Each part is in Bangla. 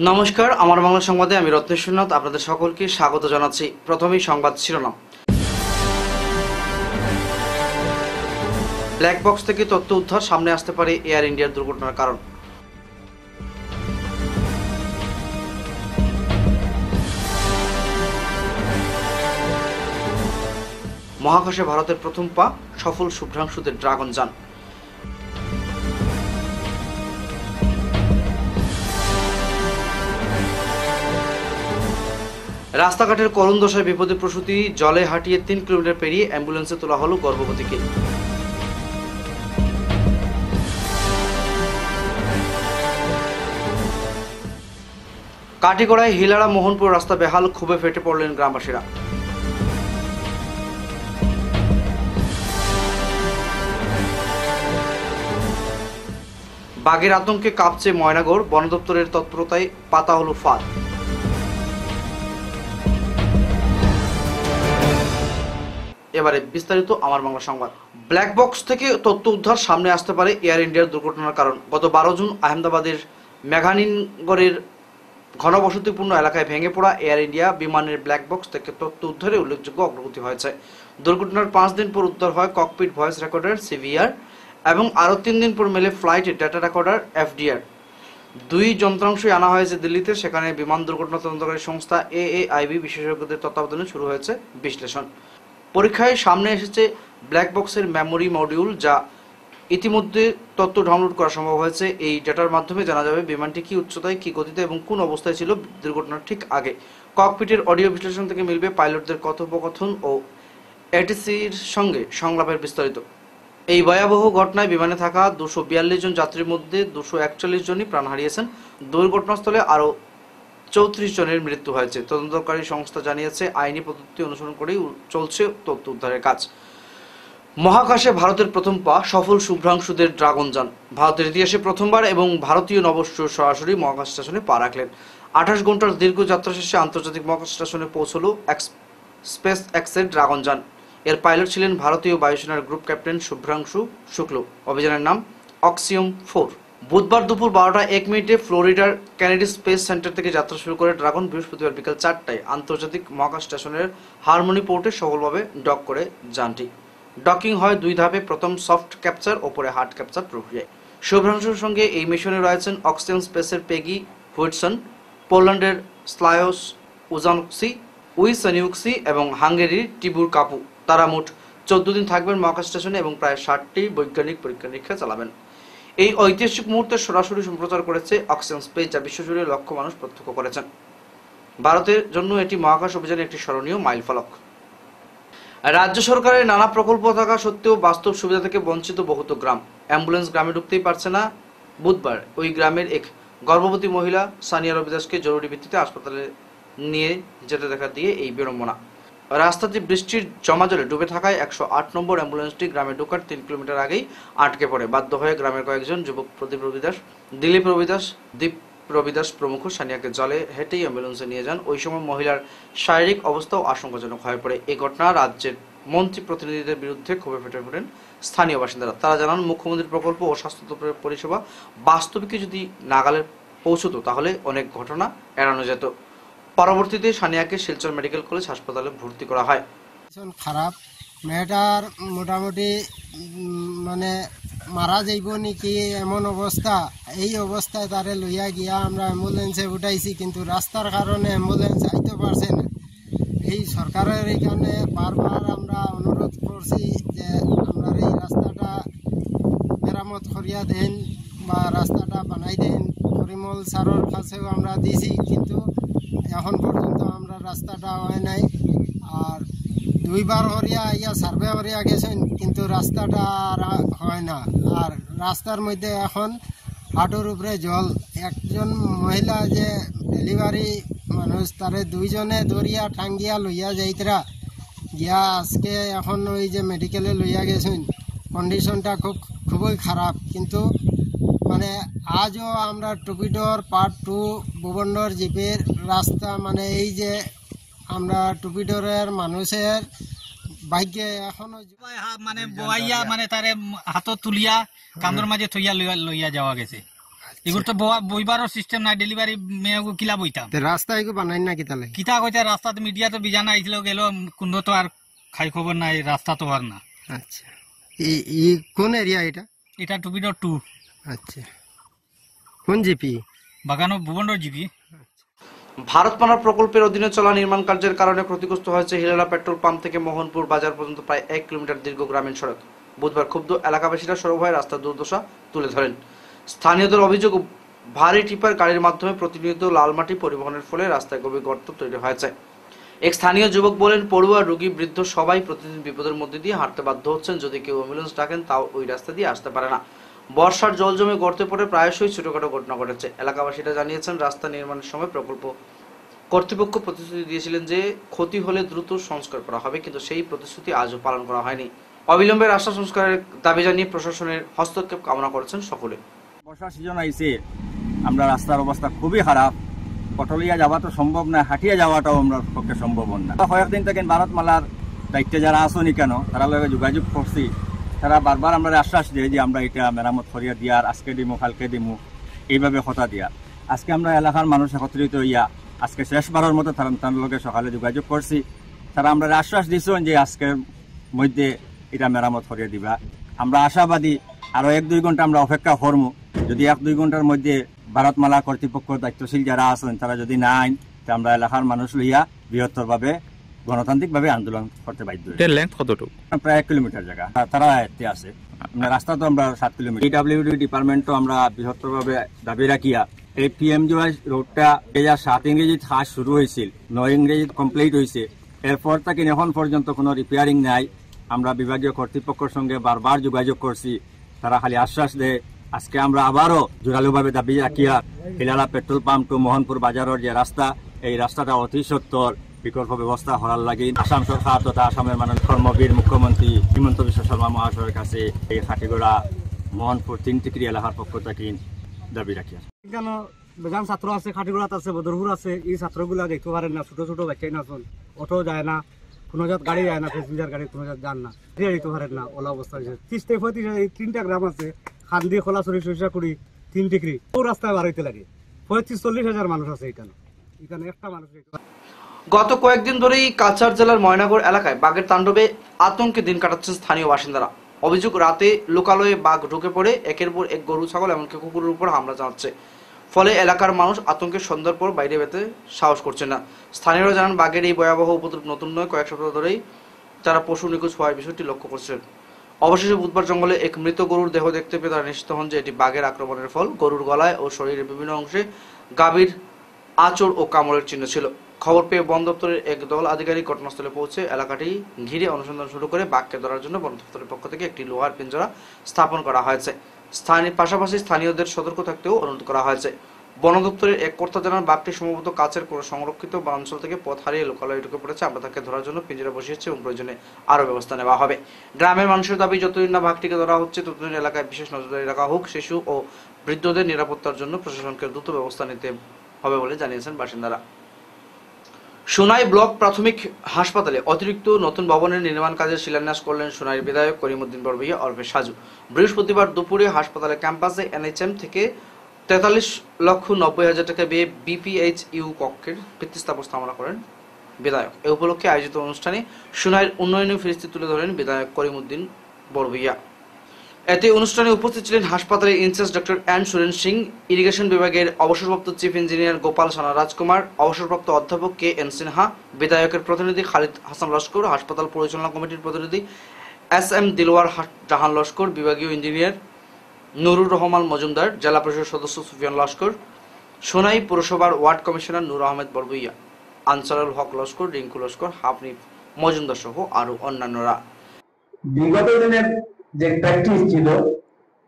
নমস্কার, আমার বাংলা সংবাদে আমি রত্নেশ্বরনাথ আপনাদের সকলকে স্বাগত জানাচ্ছি। প্রথমেই সংবাদ শিরোনাম। ব্ল্যাক বক্স থেকে তথ্য উদ্ধার, সামনে আসতে পারে এয়ার ইন্ডিয়ার দুর্ঘটনার কারণ। মহাকাশে ভারতের প্রথম পা, সফল শুভ্রাংশুদের ড্রাগন যান। রাস্তাঘাটের করুণ দশায় বিপদে প্রসূতি, জলে হাঁটিয়ে ৩ কিলোমিটার পেরিয়ে অ্যাম্বুলেন্সে তোলা হলো গর্ভবতীকে। কাটিগড়ায় হিলাড়া মোহনপুর রাস্তা বেহাল, ক্ষোভে ফেটে পড়লেন গ্রামবাসীরা। বাঘের আতঙ্কে কাঁপছে ময়নাগড়, বন দপ্তরের তৎপরতায় পাতা হলো ফাঁদ। এবারে বিস্তারিত আমার বাংলা সংবাদ। ব্ল্যাক বক্স থেকে তথ্য উদ্ধার, সামনে আসতে পারে এয়ার ইন্ডিয়ার দুর্ঘটনার কারণ। গত 12 জুন আহমেদাবাদের মেঘানিনগরের ঘনবসতিপূর্ণ এলাকায় ভেঙে পড়া এয়ার ইন্ডিয়া বিমানের ব্ল্যাক বক্স থেকে তথ্য উদ্ধারে উল্লেখযোগ্য অগ্রগতি হয়েছে। দুর্ঘটনার 5 দিন পর উদ্ধার হয় ককপিট ভয়েস রেকর্ডার সিভিআর এবং আরও 3 দিন পর মেলে ফ্লাইটের ডেটা রেকর্ডার এফডিআর। 2 যন্ত্রাংশই আনা হয়েছে দিল্লিতে। সেখানে বিমান দুর্ঘটনা তদন্তকারী সংস্থা এএআইবি বিশেষজ্ঞদের তত্ত্বাবধানে শুরু হয়েছে বিশ্লেষণ। পরীক্ষায় সামনে এসেছে ব্ল্যাক বক্সের মেমোরি মডিউল, যা ইতিমধ্যে তথ্য ডাউনলোড করা সম্ভব হয়েছে। এই ডেটার মাধ্যমে জানা যাবে বিমানটি কি উচ্চতায়, কি গতিতে এবং কোন অবস্থায় ছিল দুর্ঘটনার ঠিক আগে। ককপিটের অডিও বিশ্লেষণ থেকে মিলবে পাইলটদের কথোপকথন ও এটিসির সঙ্গে সংলাপের বিস্তারিত। এই ভয়াবহ ঘটনায় বিমানে থাকা 242 জন যাত্রীর মধ্যে 241 জনই প্রাণ হারিয়েছেন। দুর্ঘটনাস্থলে আরও 34 জনের মৃত্যু হয়েছে। তদন্তকারী সংস্থা জানিয়েছে, আইনি পদ্ধতি অনুসরণ করেই চলছে তথ্য উদ্ধারের কাজ। মহাকাশে ভারতের প্রথম পা, সফল শুভ্রাংশুদের ড্রাগন যান। ভারতের ইতিহাসে প্রথমবার এবং ভারতীয় নববর্ষ সরাসরি মহাকাশ স্টেশনে পা রাখলেন। 28 ঘন্টার দীর্ঘ যাত্রা শেষে আন্তর্জাতিক মহাকাশ স্টেশনে পৌঁছল স্পেস এক্সের ড্রাগন যান। এর পাইলট ছিলেন ভারতীয় বায়ুসেনার গ্রুপ ক্যাপ্টেন শুভ্রাংশু শুক্ল। অভিযানের নাম অক্সিয়াম 4। বুধবার দুপুর 12টা 1 মিনিটে ফ্লোরিডার কেনেডি স্পেস সেন্টার থেকে যাত্রা শুরু করে ড্রাগন বৃহস্পতিবার বিকেল 4টায় আন্তর্জাতিক মহাকাশ স্টেশনের হারমোনি পোর্টে সফলভাবে ডক করে যানটি। ডকিং হয় 2 ধাপে, প্রথম সফট ক্যাপচার ও পরে হার্ড ক্যাপচার প্রক্রিয়ায়। শুভ্রাংশুর সঙ্গে এই মিশনে রয়েছেন অক্সিয়াম স্পেসের পেগি হুইটসন, পোল্যান্ডের স্লায়োস উজানক্সি, উইসানিউক্সি এবং হাঙ্গেরির টিবুর কাপু। তারা মোট 14 দিন থাকবেন মহাকাশ স্টেশনে এবং প্রায় 60টি বৈজ্ঞানিক পরীক্ষা নিরীক্ষা চালাবেন। এই ঐতিহাসিক মুহূর্তে সরাসরি সম্প্রচার করেছে অক্সিয়াম স্পেস, যা বিশ্বজুড়ে লক্ষ মানুষ প্রত্যক্ষ করেছেন। ভারতের জন্য এটি মহাকাশ অভিযানে একটি স্মরণীয় মাইলফলক। রাজ্য সরকারের নানা প্রকল্প থাকা সত্ত্বেও বাস্তব সুবিধা থেকে বঞ্চিত বহুত গ্রাম। অ্যাম্বুলেন্স গ্রামে ঢুকতেই পারছে না। বুধবার ওই গ্রামের এক গর্ভবতী মহিলা সানিয়া রবিদাসকে জরুরি ভিত্তিতে হাসপাতালে নিয়ে যেতে দেখা দিয়ে এই বিড়ম্বনা। রাস্তাটি বৃষ্টির জমা জলে ডুবে থাকায় 108 নম্বর অ্যাম্বুলেন্সটি গ্রামে ঢোকার 3 কিলোমিটার আগেই আটকে পড়ে। বাধ্য হয়ে গ্রামের কয়েকজন যুবক প্রদীপ রবিদাস, দিলীপ রবিদাস, দীপ রবিদাস প্রমুখ সানিয়াকে জলে হেঁটেই অ্যাম্বুলেন্সে নিয়ে যান। ওই সময় মহিলার শারীরিক অবস্থাও আশঙ্কাজনক হয়ে পড়ে। এই ঘটনা রাজ্যের মন্ত্রী প্রতিনিধিদের বিরুদ্ধে ক্ষোভে ফেটে পড়েন স্থানীয় বাসিন্দারা। তারা জানান, মুখ্যমন্ত্রীর প্রকল্প ও স্বাস্থ্য দপ্তরের পরিষেবা বাস্তবিকে যদি নাগালে পৌঁছতো তাহলে অনেক ঘটনা এড়ানো যেত। পরবর্তীতে সানিয়াকে শিলচর মেডিকেল কলেজ হাসপাতালে ভর্তি করা হয়। খারাপ মেয়েটার মোটামুটি মানে মারা যাইব নাকি এমন অবস্থা। এই অবস্থায় তারে লইয়া গিয়া আমরা অ্যাম্বুলেন্সে উঠাইছি, কিন্তু রাস্তার কারণে অ্যাম্বুলেন্স আইতে পারছে না। এই সরকারের এখানে বারবার আমরা অনুরোধ করছি যে আমরা এই রাস্তাটা মেরামত করিয়া দেন বা রাস্তাটা বানাই দেন। পরিমল স্যারের কাছেও আমরা দিছি, কিন্তু এখন পর্যন্ত আমরা রাস্তাটা হয় নাই। আর 2 বার হরিয়া ইয়া সার্ভে হরিয়া গেছেন, কিন্তু রাস্তাটা আর হয় না। আর রাস্তার মধ্যে এখন হাঁটুর উপরে জল। একজন মহিলা যে ডেলিভারি মানুষ, তারে 2 জনে ধরিয়া টাঙ্গিয়া লইয়া যাইতরা গিয়া আজকে এখন ওই যে মেডিকেলে লইয়া গেছেন। কন্ডিশনটা খুবই খারাপ। কিন্তু মানে আজও আমরা টুপিডোর পার্ট 2 ভুবনডোর জিপের রাস্তা, মানে এই যে আমরা টুপিডোরের মানুষের ভাগ্যে এখনো মানে বইয়া মানে তারে হাতত তুলিয়া কান্দর মাঝে থইয়া লইয়া যাওয়া গেছে। এগুলো তো বইবারও সিস্টেম নাই, ডেলিভারি মেয়ে কিলা বইতাম। রাস্তা এগুলো বানাই না কি তাহলে? কিতা কইতে রাস্তা তো মিডিয়া তো বিজানা আইছিল গেল, কোন তো আর খাই খবর নাই, রাস্তা তো আর না। আচ্ছা, কোন এরিয়া এটা? এটা টুপিডর 2। আচ্ছা, কোন জিপি? বাগানো ভুবনডর জিপি। ভারতমালা প্রকল্পের অধীনে চলা নির্মাণ কার্যের কারণে ক্ষতিগ্রস্ত হয়েছে হিলালা পেট্রোল পাম্প থেকে মোহনপুর বাজার পর্যন্ত প্রায় 1 কিলোমিটার দীর্ঘ গ্রামীণ সড়ক। বুধবার ক্ষুব্ধ এলাকাবাসীরা সরব হয়ে রাস্তার দুর্দশা তুলে ধরেন। স্থানীয়দের অভিযোগ, ভারী টিপার গাড়ির মাধ্যমে প্রতিনিয়ত লাল মাটি পরিবহনের ফলে রাস্তায় গভীর গর্ত তৈরি হয়েছে। এক স্থানীয় যুবক বলেন, পড়ুয়া, রোগী, বৃদ্ধ সবাই প্রতিদিন বিপদের মধ্যে দিয়ে হাঁটতে বাধ্য হচ্ছেন। যদি কেউ অ্যাম্বুলেন্স ডাকেন তাও ওই রাস্তা দিয়ে আসতে পারে না। বর্ষার জল জমে গর্তে পড়ে প্রায়শই ছোটখাটো ঘটনা ঘটেছে। এলাকাবাসীরা জানিয়েছেন, রাস্তা নির্মাণের সময় প্রকল্প কর্তৃপক্ষ প্রতিশ্রুতি দিয়েছিলেন যে ক্ষতি হলে দ্রুত সংস্কার করা হবে, কিন্তু সেই প্রতিশ্রুতি আজও পালন করা হয়নি। অবিলম্বে রাস্তা সংস্কারের দাবি জানিয়ে প্রশাসনের হস্তক্ষেপ কামনা করেছেন সকলে। বর্ষার সিজন আইছে, আমরা রাস্তার অবস্থা খুবই খারাপ। পটলিয়া যাওয়া তো সম্ভব না, হাঁটিয়া যাওয়াটাও আমরা পক্ষে সম্ভব না। কয়েকদিন থেকে ভারতমালার দায়িত্বে যারা আসনি কেন তারা লগে যোগাযোগ করছি, তারা বারবার আমরা আশ্বাস দেয় যে আমরা এটা মেরামত করিয়া দিয়ার, আজকে দিমু কালকে দিমু, এইভাবে কথা দিয়া। আজকে আমরা এলাকার মানুষ একত্রিত হইয়া আজকে শেষবারের মতো তার লগে সকালে যোগাযোগ করছি। তারা আমরা আশ্বাস দিচ্ছেন যে আজকের মধ্যে এটা মেরামত করিয়া দিবা। আমরা আশাবাদী আরো 1-2 ঘন্টা আমরা অপেক্ষা করবো। যদি 1-2 ঘন্টার মধ্যে ভারতমালা কর্তৃপক্ষ দায়িত্বশীল যারা আছেন তারা যদি না আইন, আমরা এলাকার মানুষ লইয়া বৃহত্তরভাবে গণতান্ত্রিকভাবে আন্দোলন করতে বাধ্য। কতটুকু? প্রায় 1 কিলোমিটার জায়গা তারা আয়ত্তে আছে। রাস্তা তো আমরা 7 কিলোমিটার। পিডব্লিউডি ডিপার্টমেন্টও আমরা বৃহত্তরভাবে দাবি রাখিয়া এই পিএমজিওয়াই রোডটা 2007 ইংরেজিত কাজ শুরু হয়েছিল, 9 ইংরেজিত কমপ্লিট হয়েছে। এরপর থেকে এখন পর্যন্ত কোনো রিপেয়ারিং নাই। আমরা বিভাগীয় কর্তৃপক্ষের সঙ্গে বারবার যোগাযোগ করছি, তারা খালি আশ্বাস দেয়। আজকে আমরা আবারও জোরালোভাবে দাবি রাখিয়া হিলালা পেট্রোল পাম্প টু মোহনপুর বাজারের যে রাস্তা, এই রাস্তাটা অতি সত্তর বিকল্প ব্যবস্থা করার লাগে আসাম সরকার তথা আসামের মাননীয় কর্মবীর মুখ্যমন্ত্রী হিমন্ত বিশ্ব শর্মা মহাশয়ের কাছে এই খাটিগড়া মোহনপুর 3 টিকরি এলাকার পক্ষ থেকে দাবি রাখি। কেন বেজান ছাত্র আছে, খাটিগড়াত আছে, বদরপুর আছে, এই ছাত্রগুলা দেখতে পারেন না। ছোট ছোট বাচ্চাই না, অটো যায় না, কোনো জাত গাড়ি যায় না, প্যাসেঞ্জার গাড়ি কোনো জাত যান না, দিতে পারেন না। ওলা অবস্থা 30-35 এই 3টা গ্রাম আছে, খান্দি, খোলাছড়ি, সরিষাকুড়ি, 3 টিকরি, ও রাস্তায় বার হইতে লাগে। 35-40 হাজার মানুষ আছে এখানে, এখানে একটা মানুষ। গত কয়েকদিন ধরেই কাছাড় জেলার ময়নাগর এলাকায় বাঘের তাণ্ডবে আতঙ্কে দিন কাটাচ্ছেন স্থানীয় বাসিন্দারা। অভিযোগ, রাতে লোকালয়ে বাঘ ঢুকে পড়ে একের পর এক গরু, ছাগল, এমনকি কুকুরের উপর হামলা চালাচ্ছে। ফলে এলাকার মানুষ আতঙ্কে সন্ধ্যার পর বাইরে বেরোতে সাহস করছে না। স্থানীয়রা জানান, বাঘের এই ভয়াবহ উপদ্রব নতুন নয়, কয়েক সপ্তাহ ধরেই তারা পশু নিখোঁজ হওয়ার বিষয়টি লক্ষ্য করছেন। অবশেষে বুধবার জঙ্গলে এক মৃত গরুর দেহ দেখতে পেয়ে তারা নিশ্চিত হন যে এটি বাঘের আক্রমণের ফল। গরুর গলায় ও শরীরের বিভিন্ন অংশে গাভীর আঁচড় ও কামড়ের চিহ্ন ছিল। খবর পেয়ে বন দপ্তরের এক দল আধিকারিক ঘটনাস্থলে পৌঁছে এলাকাটি ঘিরে অনুসন্ধান শুরু করে বাঘকে ধরার জন্য বন দপ্তরের পক্ষ থেকে একটি লোহার পিঞ্জরা স্থাপন করা হয়েছে। পাশাপাশি স্থানীয়দের সতর্ক থাকতেও অনুরোধ করা হয়েছে। বন দপ্তরের এক কর্তা জানান, বাঘটি সম্ভবত কাছের কোনো সংরক্ষিত বনাঞ্চল থেকে পথ হারিয়ে লোকালয়ে ঢুকে পড়েছে। আমরা তাকে ধরার জন্য পিঞ্জরা বসিয়েছি এবং প্রয়োজনে আরও ব্যবস্থা নেওয়া হবে। গ্রামের মানুষের দাবি, যতদিন না বাঘটিকে ধরা হচ্ছে ততদিন এলাকায় বিশেষ নজরদারি রাখা হোক। শিশু ও বৃদ্ধদের নিরাপত্তার জন্য প্রশাসনকে দ্রুত ব্যবস্থা নিতে হবে বলে জানিয়েছেন বাসিন্দারা। সোনাই ব্লক প্রাথমিক হাসপাতালে অতিরিক্ত নতুন ভবনের নির্মাণ কাজের শিলান্যাস করলেন সোনাইয়ের বিধায়ক করিমউদ্দিন বড়ভূইয়া ওরফে সাজু। বৃহস্পতিবার দুপুরে হাসপাতালের ক্যাম্পাসে এনএইচএম থেকে 43,90,000 টাকা ব্যয়ে বিপিএইচইউ কক্ষের ভিত্তিস্থাপন স্থাপনা করেন বিধায়ক। এ উপলক্ষে আয়োজিত অনুষ্ঠানে সোনাইয়ের উন্নয়নের ফিরিস্তি তুলে ধরেন বিধায়ক করিমউদ্দিন বড়ভূইয়া। এতে অনুষ্ঠানে উপস্থিত ছিলেন হাসপাতালের incharge doctor N Suren Singh, irrigation বিভাগের অবসরপ্রাপ্ত চিফ ইঞ্জিনিয়ার গোপাল সানা রাজকুমার, অবসরপ্রাপ্ত অধ্যাপক কে এন সিনহা, বিধায়কের প্রতিনিধি খালিদ হাসান লস্কর, হাসপাতাল পরিচালনা কমিটির প্রতিনিধি এস.এম. দিলওয়ার জাহান লস্কর, বিভাগীয় ইঞ্জিনিয়ার নুরুর রহমান মজুমদার, জেলা পরিষদ সদস্য সুফিয়ান লস্কর, সোনাই পৌরসভার ওয়ার্ড কমিশনার নূর আহমেদ বড়ভূইয়া, আনসারুল হক লস্কর, রিঙ্কু লস্কর, হাফনিফ মজুমদার সহ আরো অন্যান্যরা। বিগত দিনের যে প্র্যাকটিস ছিল,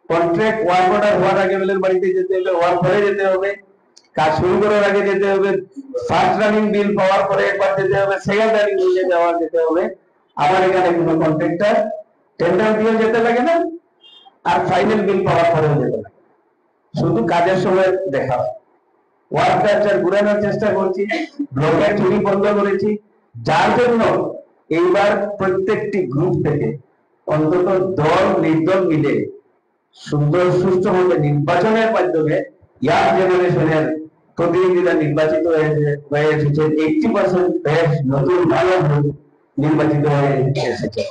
কন্ট্রাক্ট ওয়ার্ক অর্ডার হওয়ার আগে বেলের বাড়িতে যেতে হবে, ওয়ার্ক হয়ে যেতে হবে, কাজ শুরু করার আগে যেতে হবে, ফার্স্ট রানিং বিল পাওয়ার পরে একবার যেতে হবে, সেকেন্ড রানিং বিল যেতে হবে। আমার এখানে কোনো কন্ট্রাক্টর টেন্ডার দিয়ে যেতে লাগে না, আর ফাইনাল বিল পাওয়ার পরেও যেতে লাগে, শুধু কাজের সময় দেখা হয়। ওয়ার্ক কালচার ঘুরানোর চেষ্টা করছি, ব্লকের চুরি বন্ধ করেছি, যার জন্য এইবার প্রত্যেকটি গ্রুপ থেকে অন্তত দল নির্দল মিলে সুন্দর সুষ্ঠুভাবে নির্বাচনের মাধ্যমে ইয়াং জেনারেশনের প্রতিনিধিরা নির্বাচিত হয়ে এসেছেন। 80% বেশ নতুন ভালো নির্বাচিত হয়ে এসেছে।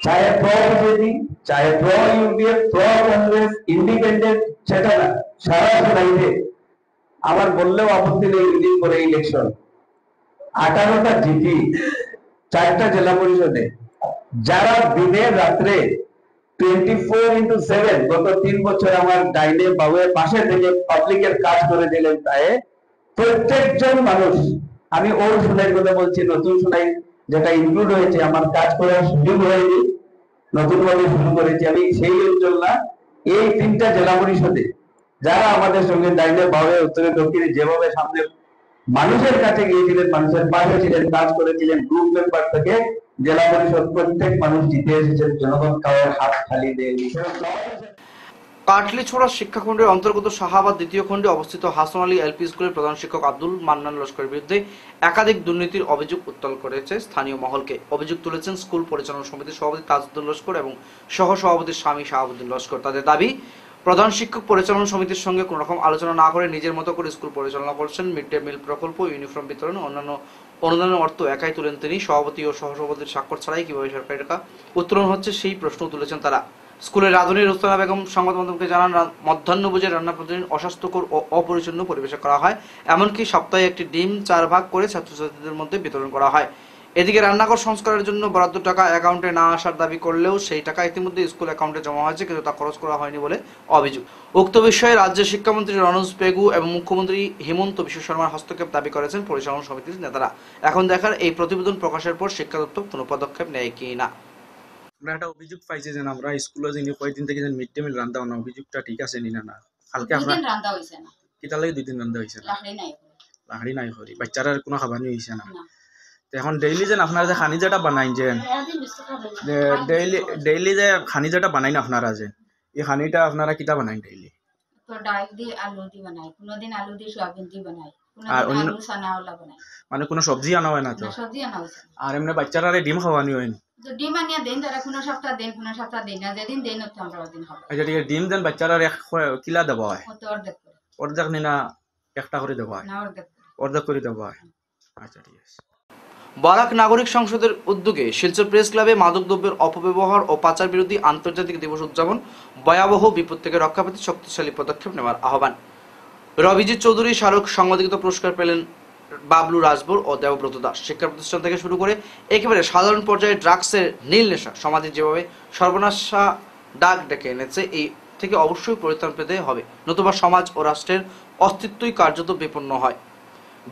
चाहे प्रो बीजेपी, चाहे pro UPF, pro Congress, independent, সেটা না, সারা সবাইতে আমার বললেও আপত্তি নেই। দুদিন পরে ইলেকশন, 18টা জিপি, 4টা জেলা পরিষদে, যারা দিনে রাত্রে 24x7 গত 3 বছর আমার ডাইনে বাউয়ের পাশে থেকে পাবলিকের কাজ করে দিলেন, তাই প্রত্যেকজন মানুষ, আমি ওর শোনাই কথা বলছি, নতুন শোনাই যেটা ইনক্লুড হয়েছে, আমার কাজ করার সুযোগ হয়নি, নতুন ভাবে শুরু করেছি আমি, সেই অঞ্চল না, এই 3টা জেলা পরিষদে যারা আমাদের সঙ্গে ডাইনে বাউয়ে উত্তরে দক্ষিণে যেভাবে সামনে মানুষের কাছে গিয়েছিলেন, মানুষের পাশে ছিলেন, কাজ করেছিলেন, গ্রুপ মেম্বার থেকে জেলা পরিষদ প্রত্যেক মানুষ জিতে এসেছেন, জনগণ কাউয়ের হাত খালি দেয়নি। কাটলিছড়া শিক্ষাখণ্ডের অন্তর্গত শাহাবাদ দ্বিতীয় খণ্ডে অবস্থিত হাসান আলী এলপি স্কুলের প্রধান শিক্ষক আব্দুল মান্নান লস্করের বিরুদ্ধে একাধিক দুর্নীতির অভিযোগ উত্তোল করেছে স্থানীয় মহলকে। অভিযোগ তুলেছেন স্কুল পরিচালনা সমিতির সভাপতি তাজউদ্দিন লস্কর এবং সহ সভাপতি স্বামী শাহাবুদ্দিন লস্কর। তাদের দাবি, প্রধান শিক্ষক পরিচালনা সমিতির সঙ্গে কোনো রকম আলোচনা না করে নিজের মতো করে স্কুল পরিচালনা করছেন। মিড ডে মিল প্রকল্প, ইউনিফর্ম বিতরণ, অন্যান্য অনুদানের অর্থ একাই তুলেন তিনি। সভাপতি ও সহসভাপতির স্বাক্ষর ছাড়াই কিভাবে সরকারি টাকা উত্তোলন হচ্ছে সেই প্রশ্ন তুলেছেন তারা। স্কুলের রাঁধুনি রুস্তানা বেগম সংবাদ মাধ্যমকে জানান, মধ্যাহ্নভোজে রান্না প্রতিদিন অস্বাস্থ্যকর ও অপরিচ্ছন্ন পরিবেশে করা হয়, এমনকি সপ্তাহে একটি ডিম 4 ভাগ করে ছাত্রছাত্রীদের মধ্যে বিতরণ করা হয়। এদিকে রান্নাঘর সংস্কারের জন্য বরাদ্দ টাকা অ্যাকাউন্টে না আসার দাবি করলেও সেই টাকা ইতিমধ্যে স্কুল অ্যাকাউন্টে জমা হয়েছে, কিন্তু তা খরচ করা হয়নি বলে অভিযোগ। উক্ত বিষয়ে রাজ্যের শিক্ষামন্ত্রী রনোজ পেগু এবং মুখ্যমন্ত্রী হিমন্ত বিশ্ব শর্মার হস্তক্ষেপ দাবি করেছেন পরিচালনা সমিতির নেতারা। এখন দেখার এই প্রতিবেদন প্রকাশের পর শিক্ষা দপ্তর কোনো পদক্ষেপ নেয় কি না। আমরা একটা অভিযোগ পাইছি যে আমরা স্কুলে যিনি কয়েকদিন থেকে মিড ডে মিল রান্ধা না, অভিযোগটা ঠিক আছে নি না? কালকে আপনার কিতা লাগে 2 দিন রান্ধা হয়েছে না, লাহড়ি নাই করি, বাচ্চারা কোনো খাবারই হয়েছে না। এখন ডেইলি যেন আপনারা যে খানি যেটা বানাই, যে ডেইলি যে খানি যেটা বানাই না আপনারা, যে এই খানিটা আপনারা কিতা বানাই ডেইলি? তো ডাল দিয়ে আলু দিয়ে বানাই, কোনদিন আলু দিয়ে সয়াবিন দিয়ে বানাই, আর কোনদিন আলু সানাওয়ালা বানাই। মানে কোনো সবজি আনা হয় না তো? সবজি আনা হয়েছে। আর এমনি বাচ্চারা ডিম খাওয়ানি হয় না? তো ডিম আনিয়া দেন, তারা কোনো সপ্তাহ দেন, কোনো সপ্তাহ দেন না, যেদিন দেন হচ্ছে আমরা ওদিন খাবো। আচ্ছা ঠিক আছে, ডিম দেন বাচ্চারা কিলা দেওয়া হয়? অর্ধেক করে। অর্ধেক নি না একটা করে দেওয়া হয়? না, অর্ধেক করে। অর্ধেক করে দেওয়া হয়। আচ্ছা ঠিক আছে। বরাক নাগরিক সংসদের উদ্যোগে শিলচর প্রেস ক্লাবে মাদকদ্রব্যের অপব্যবহার ও পাচার বিরোধী আন্তর্জাতিক দিবস উদযাপন, ভয়াবহ বিপদ থেকে রক্ষা পেতে শক্তিশালী পদক্ষেপ নেওয়ার আহ্বান। রবিজিৎ চৌধুরী স্মারক সাংবাদিকতা পুরস্কার পেলেন বাবলু রাজভর ও দেবব্রত দাস। শিক্ষা প্রতিষ্ঠান থেকে শুরু করে একেবারে সাধারণ পর্যায়ে ড্রাগসের নীল নেশা সমাজে যেভাবে সর্বনাশা ডাক ডেকে এনেছে, এই থেকে অবশ্যই পরিত্রাণ পেতে হবে, নতুবা সমাজ ও রাষ্ট্রের অস্তিত্বই কার্যত বিপন্ন হয়।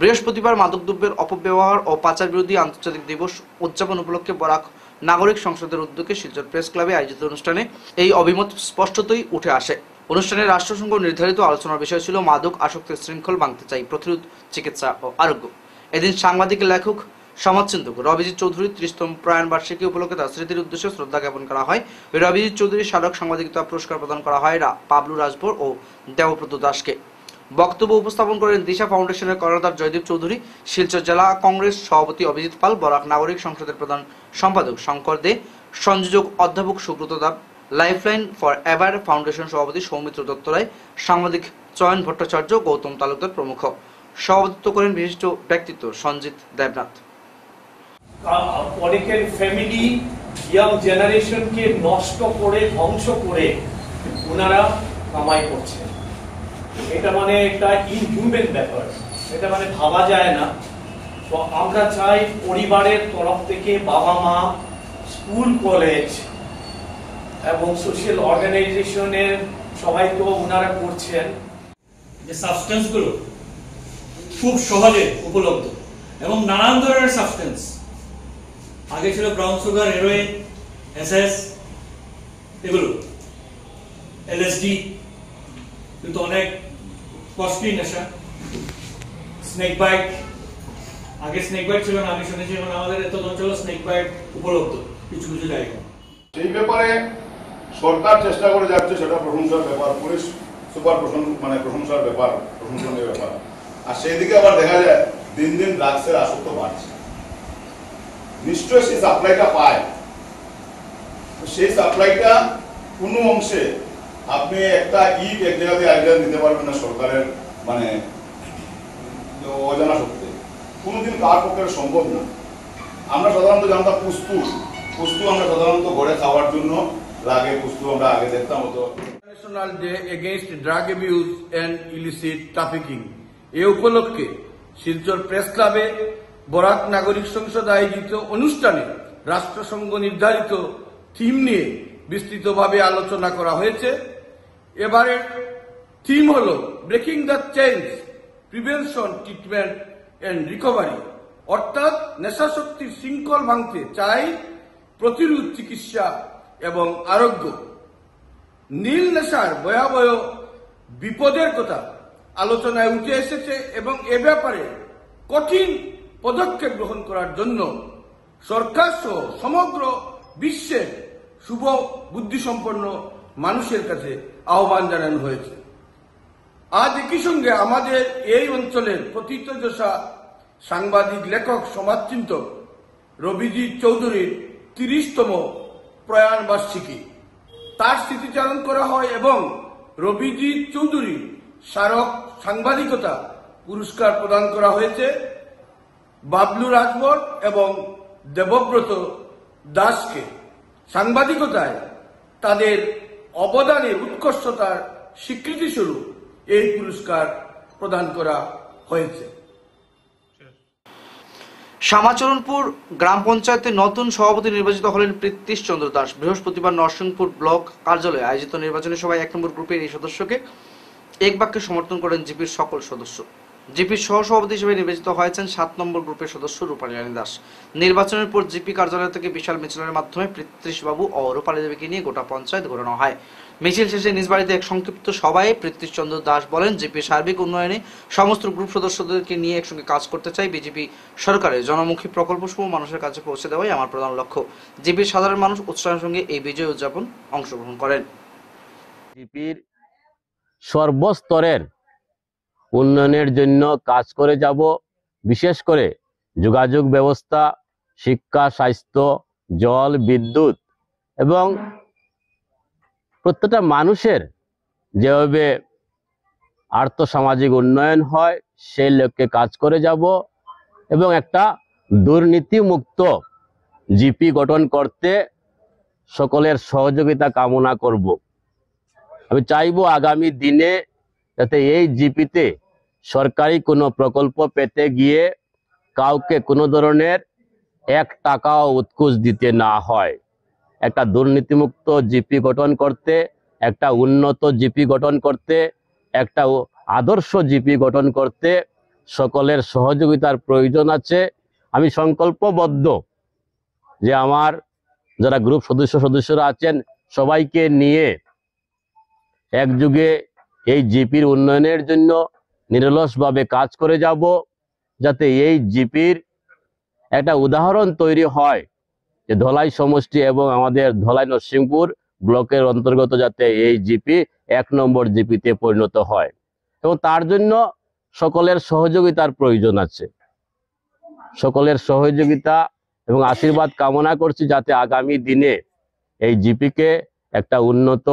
বৃহস্পতিবার মাদকদ্রব্যের অপব্যবহার ও পাচার বিরোধী আন্তর্জাতিক দিবস উদযাপন উপলক্ষে বরাক নাগরিক সংসদের উদ্যোগে শিলচর প্রেস ক্লাবে আয়োজিত অনুষ্ঠানে এই অভিমত স্পষ্টতই উঠে আসে। অনুষ্ঠানে রাষ্ট্রসংঘ নির্ধারিত আলোচনার বিষয় ছিল মাদক আসক্তির শৃঙ্খল ভাঙতে চাই, প্রতিরোধ, চিকিৎসা ও আরোগ্য। এদিন সাংবাদিক, লেখক, সমাজচিন্তক রবিজিৎ চৌধুরীর 30তম প্রয়াণ বার্ষিকী উপলক্ষে তার স্মৃতির উদ্দেশ্যে শ্রদ্ধা জ্ঞাপন করা হয়। রবিজিৎ চৌধুরী স্মারক সাংবাদিকতা পুরস্কার প্রদান করা হয় বাবলু রাজভর ও দেবব্রত দাসকে। বক্তব্য উপস্থাপন করেন দিশা ফাউন্ডেশনের কর্ণধার জয়দীপ চৌধুরী, শিলচর জেলা কংগ্রেস সভাপতি অভিজিৎ পাল, বরাক নাগরিক সংসদের প্রধান সম্পাদক শঙ্কর দে, সংযোজক অধ্যাপক Subrata Dab, lifeline for ever foundation সভাপতি সৌমিত্র দত্ত রায়, সাংবাদিক চয়ন ভট্টাচার্য, গৌতম তালুকদার প্রমুখ। সভাপতিত্ব করেন বিশিষ্ট ব্যক্তিত্ব সঞ্জিত দেবনাথ। অনেকের ফ্যামিলি ইয়াং জেনারেশনকে নষ্ট করে, ধ্বংস করে ওনারা কামাই করছে। এটা মানে একটা ইনহিউম্যান ব্যাপার, এটা মানে ভাবা যায় না। তো আমরা চাই পরিবারের তরফ থেকে বাবা মা, স্কুল কলেজ এবং সোশ্যাল অর্গানাইজেশনের সবাই তো ওনারা করছেন, যে সাবস্টেন্সগুলো খুব সহজে উপলব্ধ এবং নানান ধরনের সাবস্টেন্স। আগে ছিল ব্রাউন সুগার, হেরোইন, এসএস, এগুলো এলএসডি, কিন্তু অনেক কস্টলি নেশা। স্নেক বাইট, আগে স্নেক বাইট ছিল না, আমি শুনেছি এখন আমাদের এত অঞ্চল স্নেক বাইট উপলব্ধ কিছু কিছু জায়গায়। সেই ব্যাপারে সরকার চেষ্টা করে যাচ্ছে, সেটা প্রশংসার ব্যাপার, পুলিশ সুপার প্রশংসার ব্যাপার, প্রশংসনীয় ব্যাপার। আর সেই দিকে আবার দেখা যায় দিন দিন ড্রাগসের আসক্ত বাড়ছে। নিশ্চয়ই সেই সাপ্লাইটা পায়, সেই সাপ্লাইটা কোনো অংশে আপনি একটা ইট এক জায়গাতে আইডিয়া দিতে পারবেন না সরকারের মানে অজানা সত্ত্বে, কোনোদিন কার পক্ষে সম্ভব না। আমরা সাধারণত জানতাম পুস্তু আমরা সাধারণত ঘরে খাওয়ার জন্য লাগে, পুস্তু আমরা আগে দেখতাম হতো। National day against drug abuse and illicit trafficking এ উপলক্ষে শিলচর প্রেস ক্লাবে বরাক নাগরিক সংসদ আয়োজিত অনুষ্ঠানে রাষ্ট্রসংঘ নির্ধারিত থিম নিয়ে বিস্তৃতভাবে আলোচনা করা হয়েছে। এবারের থিম হল breaking the chains, prevention, treatment and recovery, অর্থাৎ নেশাশক্তির শৃঙ্খল ভাঙতে চাই প্রতিরোধ, চিকিৎসা এবং আরোগ্য। নীল নেশার ভয়াবহ বিপদের কথা আলোচনায় উঠে এসেছে এবং এ ব্যাপারে কঠিন পদক্ষেপ গ্রহণ করার জন্য সরকার সহ সমগ্র বিশ্বের শুভ বুদ্ধিসম্পন্ন মানুষের কাছে আহ্বান জানানো হয়েছে। আজ একই সঙ্গে আমাদের এই অঞ্চলের প্রথিতযশা সাংবাদিক, লেখক, সমাজচিন্তক রবিজিৎ চৌধুরীর 30তম প্রয়াণ বার্ষিকী, তার স্মৃতিচারণ করা হয় এবং রবিজিৎ চৌধুরী স্মারক সাংবাদিকতা পুরস্কার প্রদান করা হয়েছে বাবলু রাজবর এবং দেবব্রত দাসকে। সাংবাদিকতায় তাদের অবদানের উৎকর্ষতার স্বীকৃতিস্বরূপ এই পুরস্কার প্রদান করা হয়েছে। শ্যামাচরণপুর গ্রাম পঞ্চায়েতের নতুন সভাপতি নির্বাচিত হলেন প্রীতিশ চন্দ্র দাস। বৃহস্পতিবার নরসিংপুর ব্লক কার্যালয়ে আয়োজিত নির্বাচনী সভায় 1 নম্বর গ্রুপের এই সদস্যকে এক বাক্যে সমর্থন করেন জিপির সকল সদস্য। জিপির সহসভাপতি হিসেবে নির্বাচিত হয়েছেন 7 নম্বর গ্রুপের সদস্য রূপালী রানী দাস। নির্বাচনের পর জিপি কার্যালয় থেকে বিশাল মিছিলের মাধ্যমে পৃথ্বীশ বাবু ও রূপালী দেবীকে নিয়ে গোটা পঞ্চায়েত ঘোরানো হয়। মিছিল শেষে নিজ বাড়িতে এক সংক্ষিপ্ত সভায় প্রীতিশ চন্দ্র দাস বলেন, জিপির সার্বিক উন্নয়নে সমস্ত গ্রুপ সদস্যদেরকে নিয়ে একসঙ্গে কাজ করতে চাই। বিজেপি সরকারের জনমুখী প্রকল্পসমূহ মানুষের কাছে পৌঁছে দেওয়াই আমার প্রধান লক্ষ্য। জিপির সাধারণ মানুষ উৎসাহের সঙ্গে এই বিজয় উদযাপন অংশগ্রহণ করেন। জিপির সর্বস্তরের উন্নয়নের জন্য কাজ করে যাব। বিশেষ করে যোগাযোগ ব্যবস্থা, শিক্ষা, স্বাস্থ্য, জল, বিদ্যুৎ এবং প্রত্যেকটা মানুষের যেভাবে আর্থসামাজিক উন্নয়ন হয় সেই লক্ষ্যে কাজ করে যাব এবং একটা দুর্নীতিমুক্ত জিপি গঠন করতে সকলের সহযোগিতা কামনা করব। আমি চাইব আগামী দিনে যাতে এই জিপিতে সরকারি কোনো প্রকল্প পেতে গিয়ে কাউকে কোনো ধরনের 1 টাকাও উৎকুচ দিতে না হয়। একটা দুর্নীতিমুক্ত জিপি গঠন করতে, একটা উন্নত জিপি গঠন করতে, একটা আদর্শ জিপি গঠন করতে সকলের সহযোগিতার প্রয়োজন আছে। আমি সংকল্পবদ্ধ যে আমার যারা গ্রুপ সদস্যরা আছেন সবাইকে নিয়ে একযোগে এই জিপির উন্নয়নের জন্য নিরলসভাবে কাজ করে যাব, যাতে এই জিপির একটা উদাহরণ তৈরি হয় যে ধলাই সমষ্টি এবং আমাদের ধলাই নরসিংপুর ব্লকের অন্তর্গত যাতে এই জিপি 1 নম্বর জিপিতে পরিণত হয় এবং তার জন্য সকলের সহযোগিতার প্রয়োজন আছে। সকলের সহযোগিতা এবং আশীর্বাদ কামনা করছি যাতে আগামী দিনে এই জিপিকে একটা উন্নত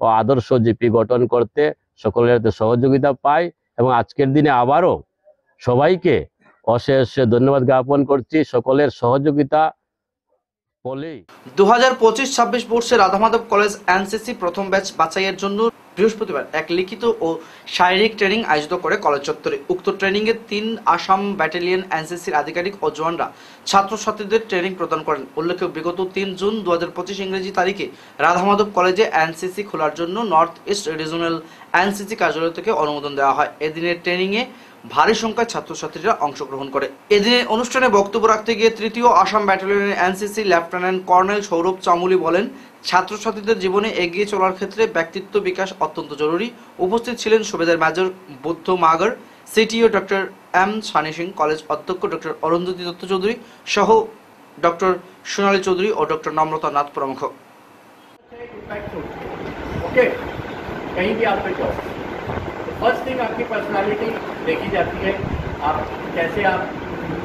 ও আদর্শ জিপি গঠন করতে সকলের সহযোগিতা পায় এবং আজকের দিনে আবারও সবাইকে অশেষ ধন্যবাদ জ্ঞাপন করছি সকলের সহযোগিতা বলেই। 2025-26 বর্ষে রাধামাধব কলেজ এনসিসি প্রথম ব্যাচ বাছাইয়ের জন্য বৃহস্পতিবার এক লিখিত ও শারীরিক ট্রেনিং আয়োজিত করে কলেজ চত্বরে। উক্ত ট্রেনিংয়ে 3 আসাম ব্যাটালিয়ন এনসিসির আধিকারিক ও জওয়ানরা ছাত্রছাত্রীদের ট্রেনিং প্রদান করেন। উল্লেখ্য, বিগত 3 জুন 2025 ইংরেজি তারিখে রাধামাধব কলেজে এনসিসি খোলার জন্য নর্থ ইস্ট রিজনাল এনসিসি কার্যালয় থেকে অনুমোদন দেওয়া হয়। এদিনের ট্রেনিংয়ে ভারী সংখ্যায় ছাত্রছাত্রীরা অংশগ্রহণ করে। এদিনের অনুষ্ঠানে বক্তব্য রাখতে গিয়ে 3য় আসাম ব্যাটালিয়নের NCC lieutenant colonel Sourav Chamuli বলেন, ছাত্রছাত্রীদের জীবনে এগিয়ে চলার ক্ষেত্রে ব্যক্তিত্ব বিকাশ অত্যন্ত জরুরি। উপস্থিত ছিলেন subedar major Buddha Magar, CTO doctor M Sunny Singh, college অধ্যক্ষ ডক্টর অরুন্ধতী দত্ত চৌধুরী সহ ডক্টর সোনালী চৌধুরী ও ডক্টর নম্রতা নাথ প্রমুখ। फर्स्ट थिंग आपकी पर्सनालिटी देखी जाती है, आप कैसे, आप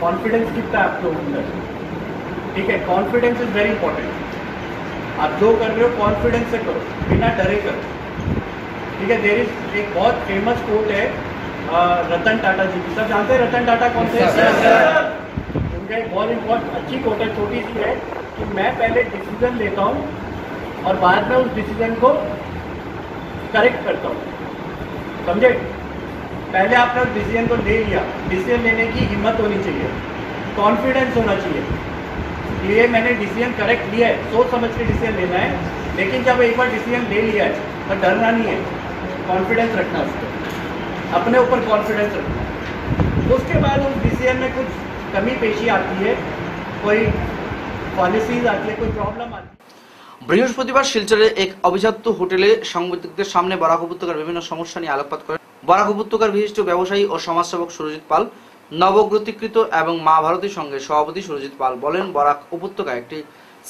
कॉन्फिडेंस कितना है आपके अंदर, ठीक है। Confidence is very important. आप जो कर रहे हो कॉन्फिडेंस से करो, बिना डरे करो। ठीक है। देयर इज एक बहुत फेमस कोट है रतन टाटा जी की, सब जानते हैं रतन टाटा कौन से? उनका एक बहुत अच्छी कोट है, छोटी सी है कि मैं पहले डिसीजन लेता हूँ और बाद में उस डिसीजन को करेक्ट करता हूँ, समझे? पहले आपने उस डिसीजन को ले लिया, डिसीजन लेने की हिम्मत होनी चाहिए, कॉन्फिडेंस होना चाहिए। ये मैंने डिसीजन करेक्ट लिया है, सोच समझ के डिसीजन लेना है, लेकिन जब एक बार डिसीजन ले लिया है तो डरना नहीं है, कॉन्फिडेंस रखना उस पर, अपने ऊपर कॉन्फिडेंस रखना। उसके बाद उस डिसीजन में कुछ कमी पेशी आती है, कोई पॉलिसीज आती है, कोई प्रॉब्लम आती है। বৃহস্পতিবার শিলচরের এক অভিজাত হোটেলে সাংবাদিকদের সামনে বরাক উপত্যকার বিভিন্ন সমস্যা নিয়ে আলোকপাত করেন বরাক উপত্যকার বিশিষ্ট ব্যবসায়ী ও সমাজসেবক সুরজিৎ পাল। নবগ্রতিকৃত এবং মা ভারতী সংঘের সভাপতি সুরজিৎ পাল বলেন, বরাক উপত্যকায় একটি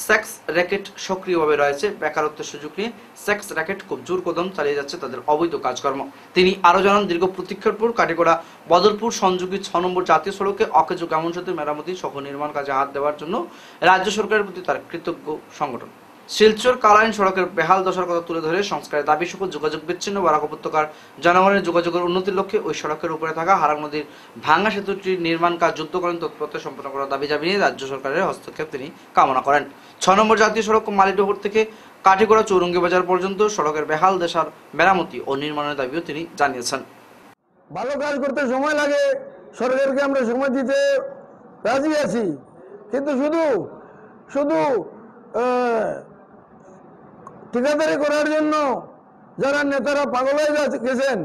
সেক্স র্যাকেট সক্রিয়ভাবে রয়েছে। বেকারত্বের সুযোগ নিয়ে সেক্স র্যাকেট খুব জোর কদম চালিয়ে যাচ্ছে তাদের অবৈধ কাজকর্ম। তিনি আরও জানান, দীর্ঘ প্রতীক্ষার পর কাটিগড়া বদরপুর সংযোগী 6 নম্বর জাতীয় সড়কে অকেজো গ্রামীণ সেতু মেরামতি সহ নির্মাণ কাজে হাত দেওয়ার জন্য রাজ্য সরকারের প্রতি তার কৃতজ্ঞ সংগঠন। শিলচর কালাইন সড়কের বেহাল দশার কথা তুলে ধরে সংস্কারের দাবি সহ যোগাযোগ বিচ্ছিন্ন বরাক উপত্যকার জনগণের যোগাযোগের উন্নতির লক্ষ্যে ওই সড়কের উপরে থাকা হারাং নদীর ভাঙ্গা সেতুটির নির্মাণ কাজ যুদ্ধকালীন তৎপরতায় সম্পন্ন করার দাবি জানিয়ে রাজ্য সরকারের হস্তক্ষেপ তিনি কামনা করেন। 6 নম্বর জাতীয় সড়ক মালিডহর থেকে কাঠিগড়া চৌরঙ্গি বাজার পর্যন্ত সড়কের বেহাল দশার মেরামতি ও নির্মাণের দাবিও তিনি জানিয়েছেন। ভালো কাজ করতে সময় লাগে, সরকারকে আমরা সময় দিতে রাজি আছি, কিন্তু শুধু শুধু ঠিকাদারি করার জন্য যারা নেতারা পাগল হয়ে গেছেন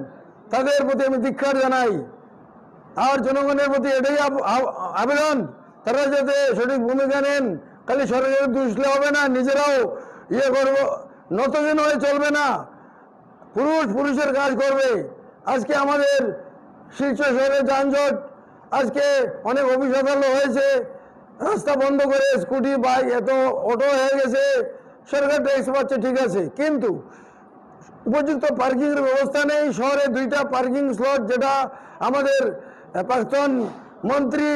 তাদের প্রতি আমি ধিক্কার জানাই। আর জনগণের প্রতি এটাই আবেদন, তারা যাতে সঠিক ভূমিকা নেন। খালি সরকারের দুষলে হবে না, নিজেরাও করবো, নতজন হয়ে চলবে না, পুরুষের কাজ করবে। আজকে আমাদের শিলচর শহরে যানজট, আজকে অনেক অফিস আদালত হয়েছে, রাস্তা বন্ধ করে স্কুটি বাইক এত অটো হয়ে গেছে। সরকার ট্যাক্স পাচ্ছে ঠিক আছে, কিন্তু উপযুক্ত পার্কিং এর ব্যবস্থা নেই। শহরে 2টা পার্কিং স্লট, যেটা আমাদের প্রাক্তন মন্ত্রী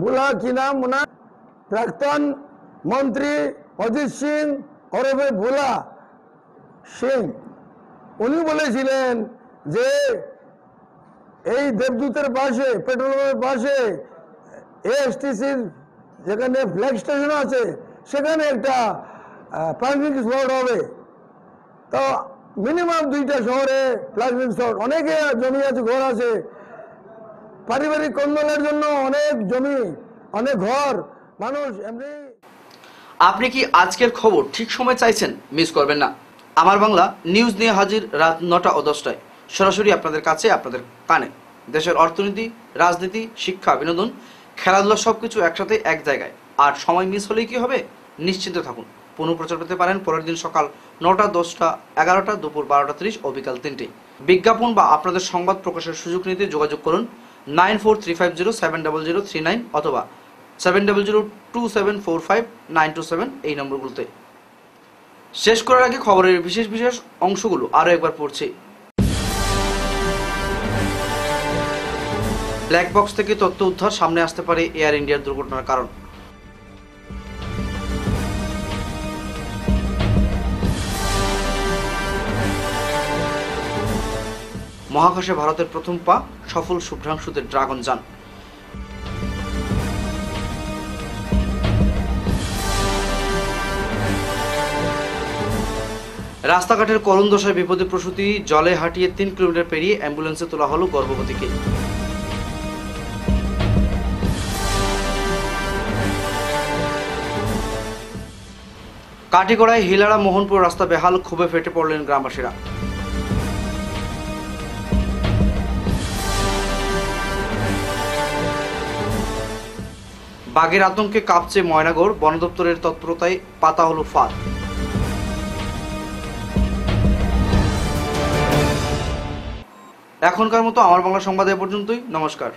বুলা কি নাম ওনার, প্রাক্তন মন্ত্রী অজিত সিং ওরফে বুলা সিং, উনি বলেছিলেন যে এই দেবদূতের পাশে, পেট্রোল পাম্পের পাশে এএসটিসির যেখানে ফ্ল্যাগ স্টেশন আছে সেখানে একটা পার্কিং স্লট হবে। তো মিনিমাম 2টা শহরে পার্কিং স্লট, অনেকে জমি আছে, ঘর আছে, পারিবারিক কন্দলের জন্য অনেক জমি, অনেক ঘর, মানুষ এমনি। আপনি কি আজকের খবর ঠিক সময় চাইছেন? মিস করবেন না। আমার বাংলা নিউজ নিয়ে হাজির রাত 9টা ও 10টায়, সরাসরি আপনাদের কাছে, আপনাদের কানে। দেশের অর্থনীতি, রাজনীতি, শিক্ষা, বিনোদন, খেলাধুলা সবকিছু একসাথে এক জায়গায়। আর সময় মিস হলেই কি হবে? নিশ্চিন্ত থাকুন, পুনঃপ্রচার পেতে পারেন পরের দিন সকাল 9টা, 10টা, 11টা, দুপুর 12টা 30 ও বিকাল 3টে। বিজ্ঞাপন বা আপনাদের সংবাদ প্রকাশের সুযোগ নিতে যোগাযোগ করুন 9435070039 অথবা 7002745927 এই নম্বরগুলোতে। শেষ করার আগে খবরের বিশেষ বিশেষ অংশগুলো আরও একবার পড়ছি। ব্ল্যাক বক্স থেকে তথ্য উদ্ধার, সামনে আসতে পারে এয়ার ইন্ডিয়ার দুর্ঘটনার কারণ। মহাকাশে ভারতের প্রথম পা, সফল শুভ্রাংশুদের ড্রাগন যান। রাস্তাঘাটের করুণ দশায় বিপদে প্রসূতি, জলে হাঁটিয়ে 3 কিলোমিটার পেরিয়ে অ্যাম্বুলেন্সে তোলা হলো গর্ভবতীকে। কাটিগড়ায় হিলাড়া মোহনপুর রাস্তা বেহাল, ক্ষোভে ফেটে পড়লেন গ্রামবাসীরা। বাঘের আতঙ্কে কাঁপছে ময়নাগড়, বন দপ্তরের তৎপরতায় পাতা হলো ফাঁদ। এখনকার মতো আমার বাংলা সংবাদ এ পর্যন্তই। নমস্কার।